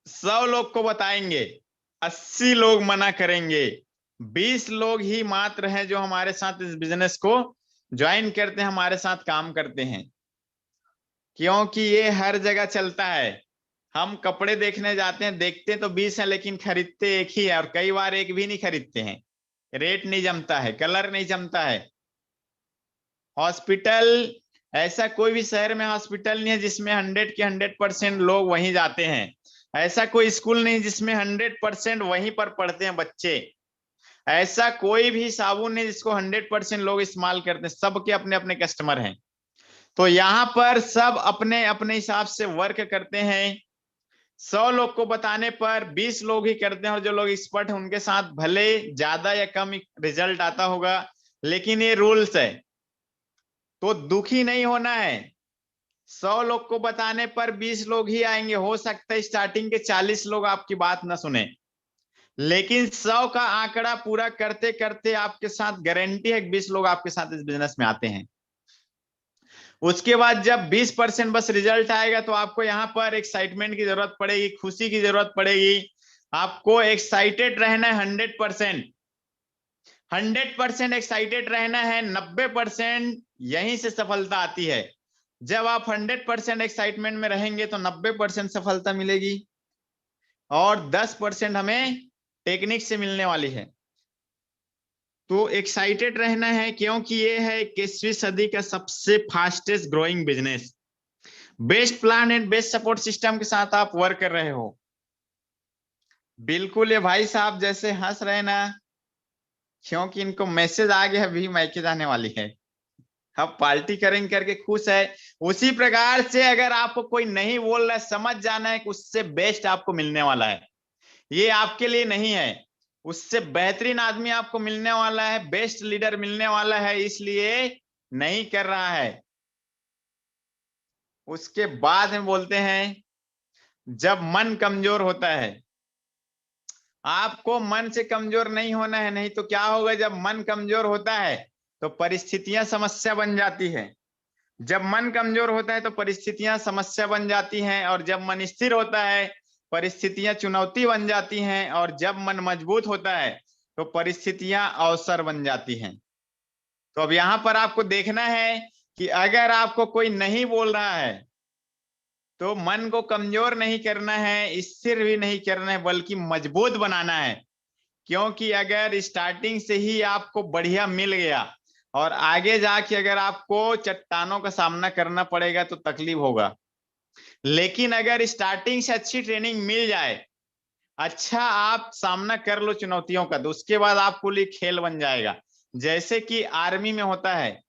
100 लोग को बताएंगे, 80 लोग मना करेंगे, 20 लोग ही मात्र हैं जो हमारे साथ इस बिजनेस को ज्वाइन करते हैं, हमारे साथ काम करते हैं, क्योंकि ये हर जगह चलता है। हम कपड़े देखने जाते हैं, देखते तो 20 हैं लेकिन खरीदते एक ही है, और कई बार एक भी नहीं खरीदते हैं, रेट नहीं जमता है, कलर नहीं जमता है। हॉस्पिटल, ऐसा कोई भी शहर में हॉस्पिटल नहीं है जिसमें 100 के 100% लोग वहीं जाते हैं। ऐसा कोई स्कूल नहीं जिसमें 100% वहीं पर पढ़ते हैं बच्चे। ऐसा कोई भी साबुन नहीं जिसको 100% लोग इस्तेमाल करते हैं, सबके अपने अपने कस्टमर हैं। तो यहाँ पर सब अपने अपने हिसाब से वर्क करते हैं। 100 लोग को बताने पर 20 लोग ही करते हैं, और जो लोग एक्सपर्ट हैं उनके साथ भले ज्यादा या कम रिजल्ट आता होगा, लेकिन ये रूल्स है। तो दुखी नहीं होना है। 100 लोग को बताने पर 20 लोग ही आएंगे, हो सकता है स्टार्टिंग के 40 लोग आपकी बात ना सुने, लेकिन 100 का आंकड़ा पूरा करते करते आपके साथ गारंटी है 20 लोग आपके साथ इस बिजनेस में आते हैं। उसके बाद जब 20% बस रिजल्ट आएगा तो आपको यहाँ पर एक्साइटमेंट की जरूरत पड़ेगी, खुशी की जरूरत पड़ेगी। आपको एक्साइटेड रहना है 100% एक्साइटेड रहना है। 90% यहीं से सफलता आती है। जब आप 100% एक्साइटमेंट में रहेंगे तो 90% सफलता मिलेगी और 10% हमें टेक्निक से मिलने वाली है। तो एक्साइटेड रहना है, क्योंकि ये है 21वीं सदी का सबसे fastest growing business. Best plan and best support system के साथ आप वर्क कर रहे हो। बिल्कुल, ये भाई साहब जैसे हंस रहे ना, क्योंकि इनको मैसेज आ गया अभी मायके जाने वाली है, अब पार्टी करेंगे करके खुश है। उसी प्रकार से अगर आपको कोई नहीं बोल रहा है, समझ जाना है कि उससे बेस्ट आपको मिलने वाला है। ये आपके लिए नहीं है, उससे बेहतरीन आदमी आपको मिलने वाला है, बेस्ट लीडर मिलने वाला है, इसलिए नहीं कर रहा है। उसके बाद में बोलते हैं जब मन कमजोर होता है, आपको मन से कमजोर नहीं होना है, नहीं तो क्या होगा, जब मन कमजोर होता है तो परिस्थितियां समस्या बन जाती है। जब मन कमजोर होता है तो परिस्थितियां समस्या बन जाती हैं, और जब मन स्थिर होता है परिस्थितियां चुनौती बन जाती हैं, और जब मन मजबूत होता है तो परिस्थितियां अवसर बन जाती हैं। तो अब यहां पर आपको देखना है कि अगर आपको कोई नहीं बोल रहा है तो मन को कमजोर नहीं करना है, स्थिर भी नहीं करना है, बल्कि मजबूत बनाना है। क्योंकि अगर स्टार्टिंग से ही आपको बढ़िया मिल गया और आगे जाके अगर आपको चट्टानों का सामना करना पड़ेगा तो तकलीफ होगा। लेकिन अगर स्टार्टिंग से अच्छी ट्रेनिंग मिल जाए, अच्छा आप सामना कर लो चुनौतियों का, तो उसके बाद आपको लिए खेल बन जाएगा। जैसे कि आर्मी में होता है,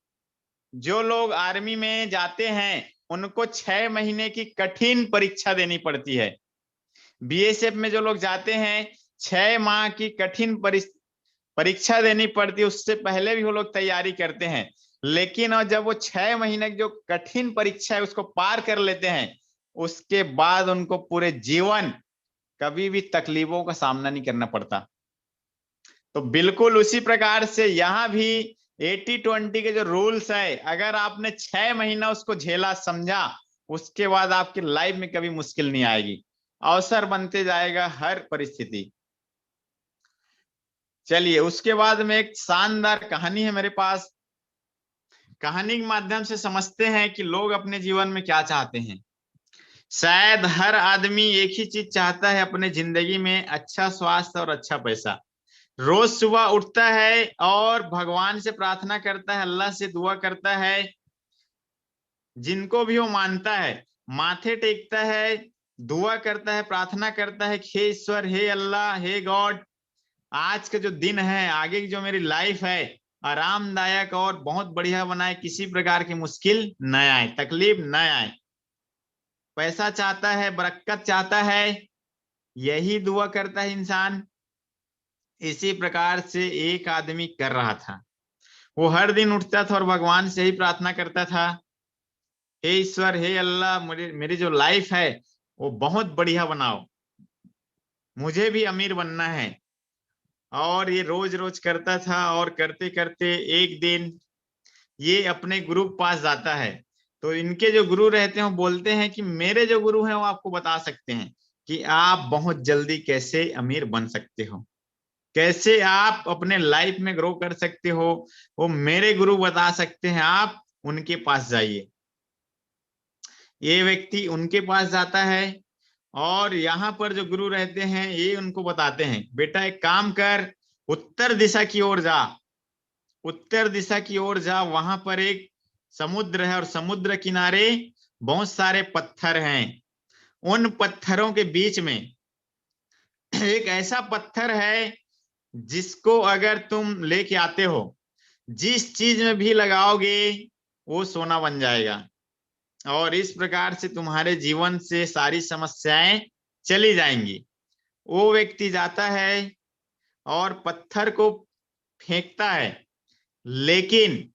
जो लोग आर्मी में जाते हैं उनको 6 महीने की कठिन परीक्षा देनी पड़ती है। बीएसएफ में जो लोग जाते हैं 6 माह की कठिन परीक्षा देनी पड़ती है, उससे पहले भी वो लोग तैयारी करते हैं। लेकिन और जब वो 6 महीने की जो कठिन परीक्षा है उसको पार कर लेते हैं, उसके बाद उनको पूरे जीवन कभी भी तकलीफों का सामना नहीं करना पड़ता। तो बिल्कुल उसी प्रकार से यहाँ भी 80-20 के जो रूल्स है, अगर आपने 6 महीना उसको झेला समझा, उसके बाद आपकी लाइफ में कभी मुश्किल नहीं आएगी, अवसर बनते जाएगा हर परिस्थिति। चलिए, उसके बाद में एक शानदार कहानी है मेरे पास। कहानी के माध्यम से समझते हैं कि लोग अपने जीवन में क्या चाहते हैं। शायद हर आदमी एक ही चीज चाहता है अपने जिंदगी में, अच्छा स्वास्थ्य और अच्छा पैसा। रोज सुबह उठता है और भगवान से प्रार्थना करता है, अल्लाह से दुआ करता है, जिनको भी वो मानता है माथे टेकता है, दुआ करता है, प्रार्थना करता है, हे ईश्वर, हे अल्लाह, हे गॉड, आज का जो दिन है, आगे की जो मेरी लाइफ है, आरामदायक और बहुत बढ़िया बनाए, किसी प्रकार की मुश्किल न आए, तकलीफ न आए। पैसा चाहता है, बरकत चाहता है, यही दुआ करता है इंसान। इसी प्रकार से एक आदमी कर रहा था। वो हर दिन उठता था और भगवान से ही प्रार्थना करता था, हे ईश्वर, हे अल्लाह, मेरी जो लाइफ है वो बहुत बढ़िया बनाओ, मुझे भी अमीर बनना है। और ये रोज रोज करता था, और करते करते एक दिन ये अपने गुरु के पास जाता है। तो इनके जो गुरु रहते हैं वो बोलते हैं कि मेरे जो गुरु हैं वो आपको बता सकते हैं कि आप बहुत जल्दी कैसे अमीर बन सकते हो, कैसे आप अपने लाइफ में ग्रो कर सकते हो, वो मेरे गुरु बता सकते हैं, आप उनके पास जाइए। ये व्यक्ति उनके पास जाता है, और यहाँ पर जो गुरु रहते हैं ये उनको बताते हैं, बेटा एक काम कर, उत्तर दिशा की ओर जा, उत्तर दिशा की ओर जा, वहां पर एक समुद्र है और समुद्र किनारे बहुत सारे पत्थर हैं। उन पत्थरों के बीच में एक ऐसा पत्थर है जिसको अगर तुम लेके आते हो, जिस चीज में भी लगाओगे वो सोना बन जाएगा, और इस प्रकार से तुम्हारे जीवन से सारी समस्याएं चली जाएंगी। वो व्यक्ति जाता है और पत्थर को फेंकता है, लेकिन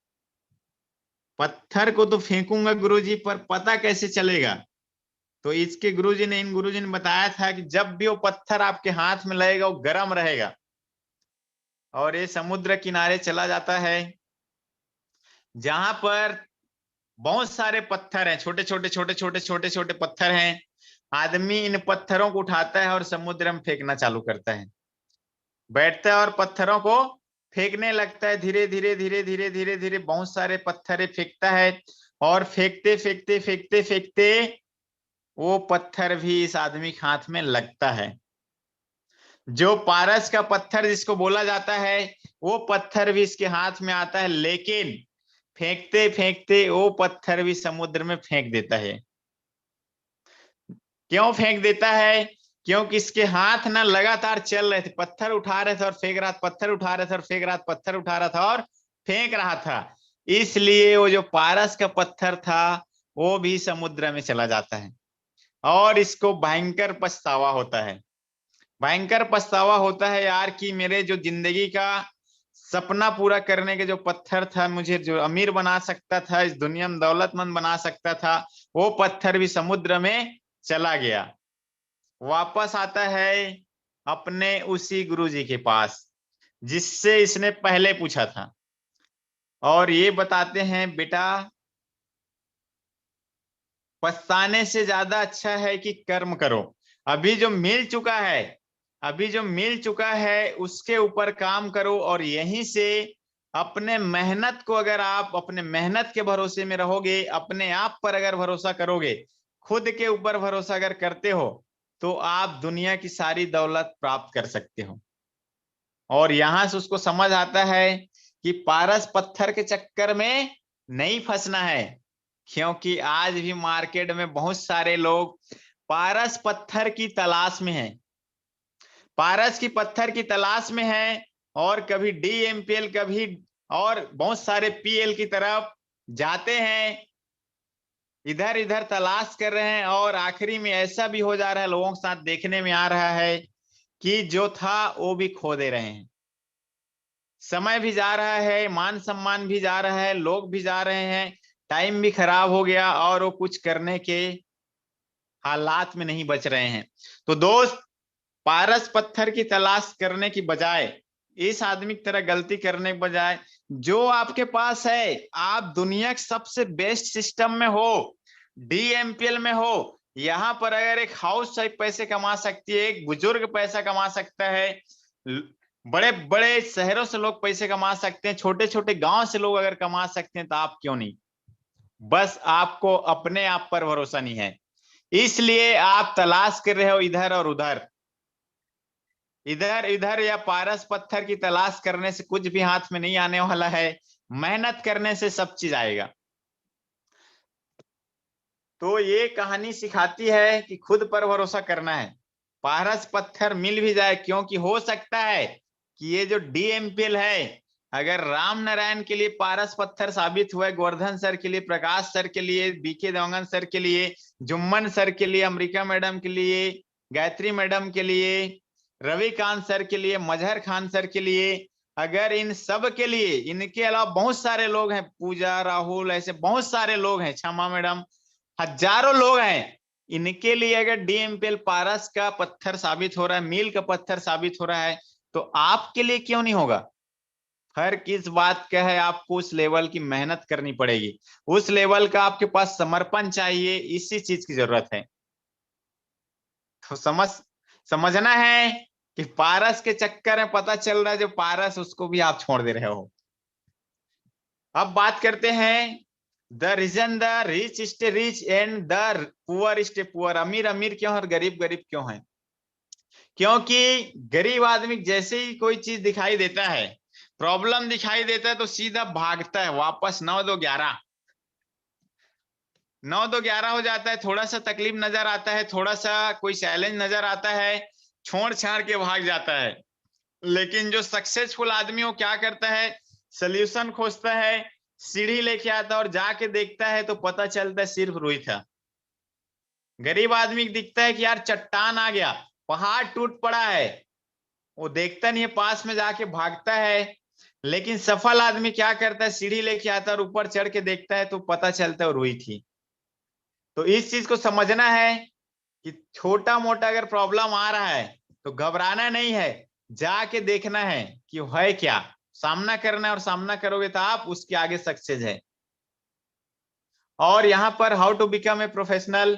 पत्थर को तो फेंकूंगा गुरुजी, पर पता कैसे चलेगा तो इसके गुरुजी ने, इन गुरुजी ने बताया था कि जब भी वो पत्थर आपके हाथ में लगेगा वो गर्म रहेगा, और ये समुद्र किनारे चला जाता है जहां पर बहुत सारे पत्थर हैं, छोटे छोटे छोटे छोटे छोटे छोटे पत्थर हैं। आदमी इन पत्थरों को उठाता है और समुद्र में फेंकना चालू करता है, बैठता है और पत्थरों को फेंकने लगता है, धीरे धीरे धीरे धीरे धीरे धीरे बहुत सारे पत्थर फेंकता है, और फेंकते फेंकते फेंकते फेंकते वो पत्थर भी इस आदमी के हाथ में लगता है। जो पारस का पत्थर जिसको बोला जाता है, वो पत्थर भी इसके हाथ में आता है, लेकिन फेंकते फेंकते वो पत्थर भी समुद्र में फेंक देता है। क्यों फेंक देता है? क्योंकि इसके हाथ ना लगातार चल रहे थे, पत्थर उठा रहे थे और फेंक रहा था, पत्थर उठा रहे थे और फेंक रहा था, पत्थर उठा रहा था और फेंक रहा था। इसलिए वो जो पारस का पत्थर था वो भी समुद्र में चला जाता है, और इसको भयंकर पछतावा होता है। भयंकर पछतावा होता है यार कि मेरे जो जिंदगी का सपना पूरा करने के जो पत्थर था, मुझे जो अमीर बना सकता था, इस दुनिया में दौलतमंद बना सकता था, वो पत्थर भी समुद्र में चला गया। वापस आता है अपने उसी गुरुजी के पास जिससे इसने पहले पूछा था, और ये बताते हैं बेटा, पछताने से ज्यादा अच्छा है कि कर्म करो। अभी जो मिल चुका है, अभी जो मिल चुका है उसके ऊपर काम करो, और यहीं से अपने मेहनत को, अगर आप अपने मेहनत के भरोसे में रहोगे, अपने आप पर अगर भरोसा करोगे, खुद के ऊपर भरोसा अगर करते हो, तो आप दुनिया की सारी दौलत प्राप्त कर सकते हो। और यहां से उसको समझ आता है कि पारस पत्थर के चक्कर में नहीं फंसना है, क्योंकि आज भी मार्केट में बहुत सारे लोग पारस पत्थर की तलाश में हैं, पारस की पत्थर की तलाश में हैं, और कभी डीएमपीएल, कभी और बहुत सारे पीएल की तरफ जाते हैं, इधर इधर तलाश कर रहे हैं, और आखिरी में ऐसा भी हो जा रहा है, लोगों के साथ देखने में आ रहा है कि जो था वो भी खो दे रहे हैं। समय भी जा रहा है, मान सम्मान भी जा रहा है, लोग भी जा रहे हैं, टाइम भी खराब हो गया, और वो कुछ करने के हालात में नहीं बच रहे हैं। तो दोस्त, पारस पत्थर की तलाश करने की बजाय, इस आदमी की तरह गलती करने के बजाय, जो आपके पास है, आप दुनिया के सबसे बेस्ट सिस्टम में हो, डीएमपीएल में हो, यहां पर अगर एक हाउस वाइफ पैसे कमा सकती है, एक बुजुर्ग पैसा कमा सकता है, बड़े बड़े शहरों से लोग पैसे कमा सकते हैं, छोटे छोटे गांव से लोग अगर कमा सकते हैं, तो आप क्यों नहीं? बस आपको अपने आप पर भरोसा नहीं है, इसलिए आप तलाश कर रहे हो इधर और उधर, इधर इधर, या पारस पत्थर की तलाश करने से कुछ भी हाथ में नहीं आने वाला है, मेहनत करने से सब चीज आएगा। तो ये कहानी सिखाती है कि खुद पर भरोसा करना है। पारस पत्थर मिल भी जाए, क्योंकि हो सकता है कि ये जो डीएमपीएल है, अगर राम नारायण के लिए पारस पत्थर साबित हुआ है, गोवर्धन सर के लिए, प्रकाश सर के लिए, बीके देवंगन सर के लिए, जुम्मन सर के लिए, अमृता मैडम के लिए, गायत्री मैडम के लिए, रविकांत सर के लिए, मजहर खान सर के लिए, अगर इन सब के लिए, इनके अलावा बहुत सारे लोग हैं, पूजा, राहुल, ऐसे बहुत सारे लोग हैं, क्षमा मैडम, हजारों लोग हैं, इनके लिए अगर डीएमपीएल पारस का पत्थर साबित हो रहा है, मील का पत्थर साबित हो रहा है, तो आपके लिए क्यों नहीं होगा? फर्क इस बात का है, आपको उस लेवल की मेहनत करनी पड़ेगी, उस लेवल का आपके पास समर्पण चाहिए, इसी चीज की जरूरत है। तो समझना है कि पारस के चक्कर में पता चल रहा है, जो पारस उसको भी आप छोड़ दे रहे हो। अब बात करते हैं, the reason the rich stay rich and the poor stay poor, अमीर अमीर क्यों और गरीब गरीब क्यों है? क्योंकि गरीब आदमी जैसे ही कोई चीज दिखाई देता है, प्रॉब्लम दिखाई देता है, तो सीधा भागता है वापस, 9 2 11, 9 2 11 हो जाता है, थोड़ा सा तकलीफ नजर आता है, थोड़ा सा कोई चैलेंज नजर आता है, छोड़ छाड़ के भाग जाता है। लेकिन जो सक्सेसफुल आदमी वो क्या करता है? सोल्यूशन खोजता है, सीढ़ी लेके आता है, और जाके देखता है तो पता चलता है सिर्फ रुई था। गरीब आदमी दिखता है कि यार चट्टान आ गया, पहाड़ टूट पड़ा है, वो देखता नहीं है, पास में जाके भागता है। लेकिन सफल आदमी क्या करता है? सीढ़ी लेके आता है और ऊपर चढ़ के देखता है तो पता चलता है वो रुई थी। तो इस चीज को समझना है कि छोटा मोटा अगर प्रॉब्लम आ रहा है तो घबराना नहीं है, जाके देखना है कि है क्या, सामना करना है, और सामना करोगे तो आप उसके आगे सक्सेस है। और यहाँ पर how to become a professional,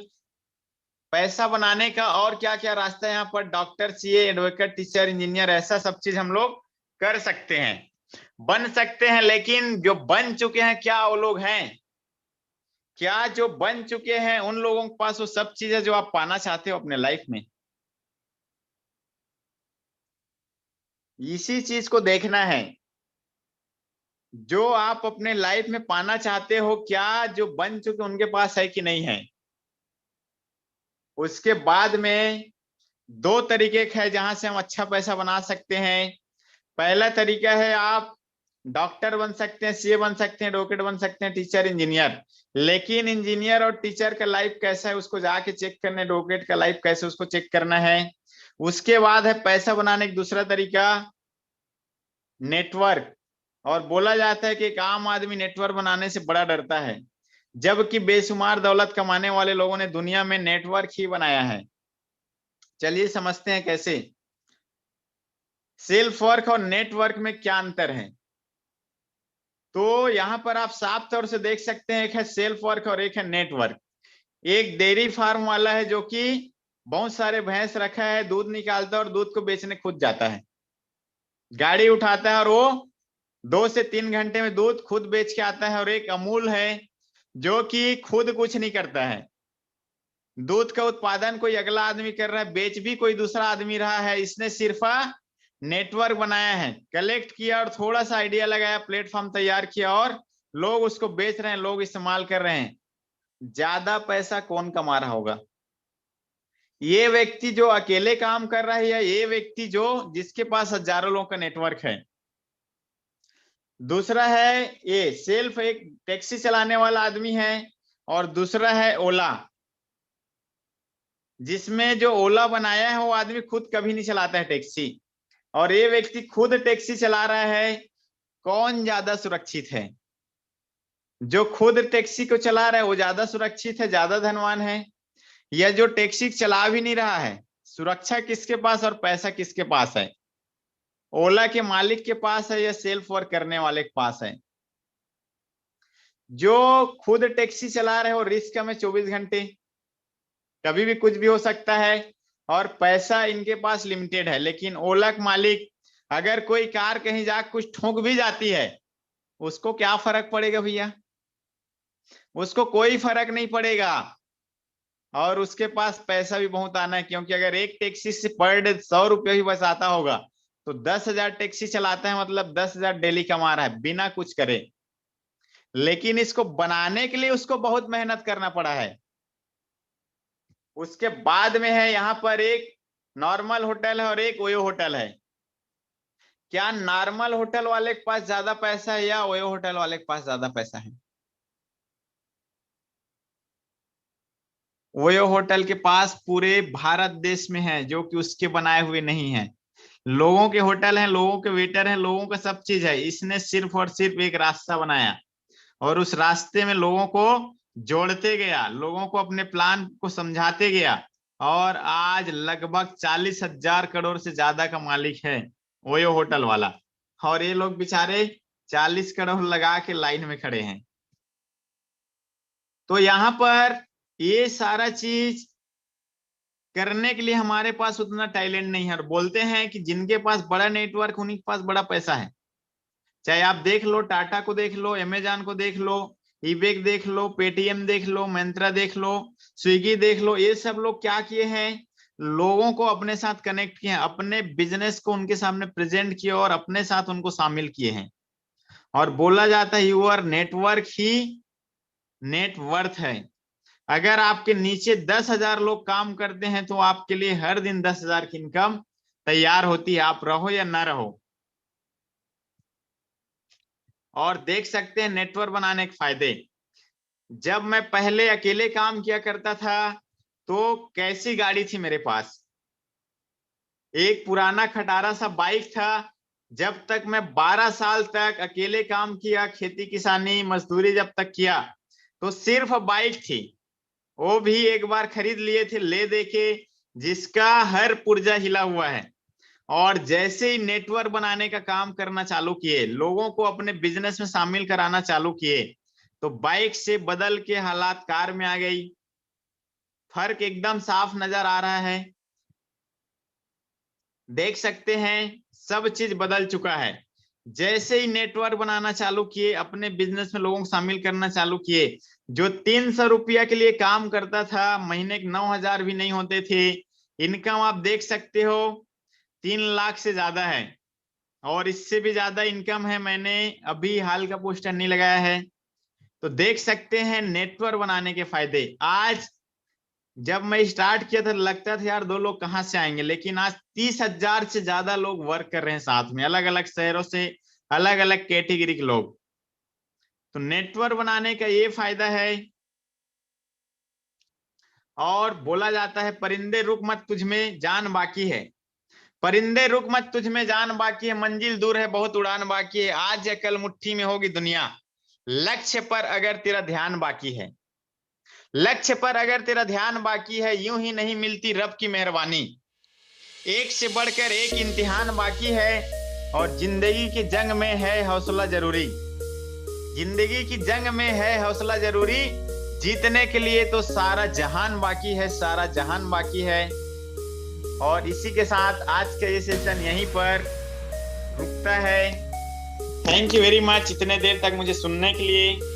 पैसा बनाने का और क्या क्या रास्ता है यहाँ पर, doctor, CA, advocate, teacher, engineer, ऐसा सब चीज हम लोग कर सकते हैं, बन सकते हैं। लेकिन जो बन चुके हैं, क्या वो लोग हैं? क्या जो बन चुके हैं उन लोगों के पास वो सब चीजें जो आप पाना चाहते हो अपने लाइफ में? इसी चीज को देखना है, जो आप अपने लाइफ में पाना चाहते हो, क्या जो बन चुके उनके पास है कि नहीं है। उसके बाद में दो तरीके है जहां से हम अच्छा पैसा बना सकते हैं। पहला तरीका है, आप डॉक्टर बन सकते हैं, सीए बन सकते हैं, एडवोकेट बन सकते हैं, टीचर, इंजीनियर। लेकिन इंजीनियर और टीचर का लाइफ कैसा है उसको जाके चेक करना, एडवोकेट का लाइफ कैसे उसको चेक करना है। उसके बाद है पैसा बनाने का दूसरा तरीका, नेटवर्क। और बोला जाता है कि एक आम आदमी नेटवर्क बनाने से बड़ा डरता है, जबकि बेशुमार दौलत कमाने वाले लोगों ने दुनिया में नेटवर्क ही बनाया है। चलिए समझते हैं कैसे। सेल्फ वर्क और नेटवर्क में क्या अंतर है? तो यहां पर आप साफ तौर से देख सकते हैं, एक है सेल्फ वर्क और एक है नेटवर्क। एक डेयरी फार्म वाला है जो कि बहुत सारे भैंस रखा है, दूध निकालता है और दूध को बेचने खुद जाता है, गाड़ी उठाता है और वो 2 से 3 घंटे में दूध खुद बेच के आता है। और एक अमूल है जो कि खुद कुछ नहीं करता है, दूध का उत्पादन कोई अगला आदमी कर रहा है, बेच भी कोई दूसरा आदमी रहा है। इसने सिर्फ नेटवर्क बनाया है, कलेक्ट किया और थोड़ा सा आइडिया लगाया, प्लेटफॉर्म तैयार किया और लोग उसको बेच रहे हैं, लोग इस्तेमाल कर रहे हैं। ज्यादा पैसा कौन कमा रहा होगा? ये व्यक्ति जो अकेले काम कर रहा है या ये व्यक्ति जो जिसके पास हजारों लोगों का नेटवर्क है? दूसरा है ये सेल्फ, एक टैक्सी चलाने वाला आदमी है, और दूसरा है ओला, जिसमें जो ओला बनाया है वो आदमी खुद कभी नहीं चलाता है टैक्सी, और ये व्यक्ति खुद टैक्सी चला रहा है। कौन ज्यादा सुरक्षित है? जो खुद टैक्सी को चला रहा है वो ज्यादा सुरक्षित है, ज्यादा धनवान है, या जो टैक्सी चला भी नहीं रहा है? सुरक्षा किसके पास और पैसा किसके पास है? ओला के मालिक के पास है या सेल्फ वर्क करने वाले के पास है? जो खुद टैक्सी चला रहे हो रिस्क में 24 घंटे, कभी भी कुछ भी हो सकता है, और पैसा इनके पास लिमिटेड है। लेकिन ओला के मालिक, अगर कोई कार कहीं जाकर कुछ ठोक भी जाती है उसको क्या फर्क पड़ेगा भैया? उसको कोई फर्क नहीं पड़ेगा। और उसके पास पैसा भी बहुत आना है, क्योंकि अगर एक टैक्सी से पर डे 100 रुपये भी बस आता होगा तो 10,000 टैक्सी चलाता है, मतलब 10,000 डेली कमा रहा है बिना कुछ करे। लेकिन इसको बनाने के लिए उसको बहुत मेहनत करना पड़ा है। उसके बाद में है यहाँ पर एक नॉर्मल होटल है और एक ओयो होटल है। क्या नॉर्मल होटल वाले के पास ज्यादा पैसा है या ओयो होटल वाले के पास ज्यादा पैसा है? ओयो होटल के पास पूरे भारत देश में है, जो कि उसके बनाए हुए नहीं है। लोगों के होटल हैं, लोगों के वेटर हैं, लोगों का सब चीज है। इसने सिर्फ और सिर्फ एक रास्ता बनाया और उस रास्ते में लोगों को जोड़ते गया, लोगों को अपने प्लान को समझाते गया, और आज लगभग 40,000 करोड़ से ज्यादा का मालिक है ओयो होटल वाला। और ये लोग बेचारे 40 करोड़ लगा के लाइन में खड़े हैं। तो यहाँ पर ये सारा चीज करने के लिए हमारे पास उतना टैलेंट नहीं है, और बोलते हैं कि जिनके पास बड़ा नेटवर्क उन्हीं के पास बड़ा पैसा है। चाहे आप देख लो, टाटा को देख लो, अमेजॉन को देख लो, ईबेक देख लो, पेटीएम देख लो, मंत्रा देख लो, स्विगी देख लो, ये सब लोग क्या किए हैं? लोगों को अपने साथ कनेक्ट किए हैं, अपने बिजनेस को उनके सामने प्रेजेंट किए और अपने साथ उनको शामिल किए हैं। और बोला जाता है यूर नेटवर्क ही नेटवर्थ है। अगर आपके नीचे 10,000 लोग काम करते हैं तो आपके लिए हर दिन 10,000 की इनकम तैयार होती है, आप रहो या ना रहो। और देख सकते हैं नेटवर्क बनाने के फायदे। जब मैं पहले अकेले काम किया करता था तो कैसी गाड़ी थी मेरे पास? एक पुराना खटारा सा बाइक था। जब तक मैं 12 साल तक अकेले काम किया, खेती किसानी मजदूरी जब तक किया, तो सिर्फ बाइक थी। वो भी एक बार खरीद लिए थे ले दे के, जिसका हर पुर्जा हिला हुआ है। और जैसे ही नेटवर्क बनाने का काम करना चालू किए, लोगों को अपने बिजनेस में शामिल कराना चालू किए, तो बाइक से बदल के हालात कार में आ गई। फर्क एकदम साफ नजर आ रहा है, देख सकते हैं सब चीज बदल चुका है। जैसे ही नेटवर्क बनाना चालू किए, अपने बिजनेस में लोगों को शामिल करना चालू किए, जो 300 रुपया के लिए काम करता था, महीने के 9,000 भी नहीं होते थे, इनकम आप देख सकते हो 3 लाख से ज्यादा है। और इससे भी ज्यादा इनकम है, मैंने अभी हाल का पोस्टर नहीं लगाया है। तो देख सकते हैं नेटवर्क बनाने के फायदे। आज जब मैं स्टार्ट किया था लगता था यार 2 लोग कहाँ से आएंगे, लेकिन आज 30,000 से ज्यादा लोग वर्क कर रहे हैं साथ में, अलग अलग शहरों से, अलग अलग कैटेगरी के लोग। तो नेटवर्क बनाने का ये फायदा है। और बोला जाता है परिंदे रुक मत तुझ में जान बाकी है, परिंदे रुक मत तुझ में जान बाकी है, मंजिल दूर है बहुत उड़ान बाकी है, आज या कल मुट्ठी में होगी दुनिया, लक्ष्य पर अगर तेरा ध्यान बाकी है, लक्ष्य पर अगर तेरा ध्यान बाकी है, यूं ही नहीं मिलती रब की मेहरबानी, एक से बढ़कर एक इम्तिहान बाकी है, और जिंदगी की जंग में है हौसला जरूरी, जिंदगी की जंग में है हौसला जरूरी, जीतने के लिए तो सारा जहान बाकी है, सारा जहान बाकी है। और इसी के साथ आज का ये सेशन यहीं पर रुकता है। थैंक यू वेरी मच इतने देर तक मुझे सुनने के लिए।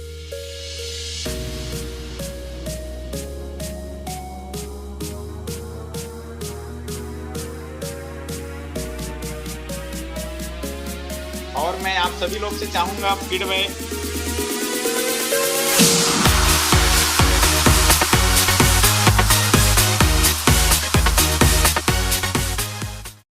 और मैं आप सभी लोग से चाहूंगा फीडबैक